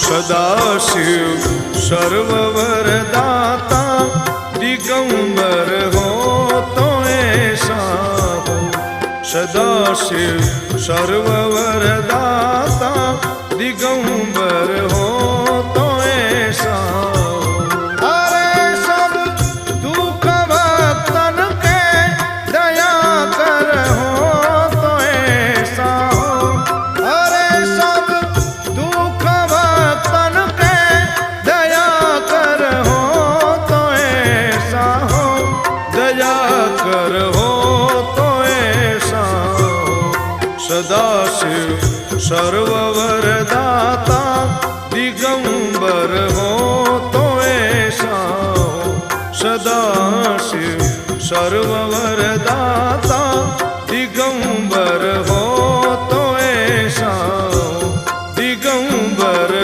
सदाशिव सर्ववरदाता दिगंबर हो तो ऐसा हो। सदाशिव सर्ववरदाता दिगंबर हो तो ऐसा हो। अरे सब दुख भक्तन के दया कर हो तो ऐसा हो। अरे सब दुख भक्तन के दया कर हो तो ऐसा हो। दया कर हो तो ऐसा हो। सदाशिव सर्ववरदाता दिगंबर हो तो ऐसा हो। सदाशिव सर्ववरदाता दिगंबर हो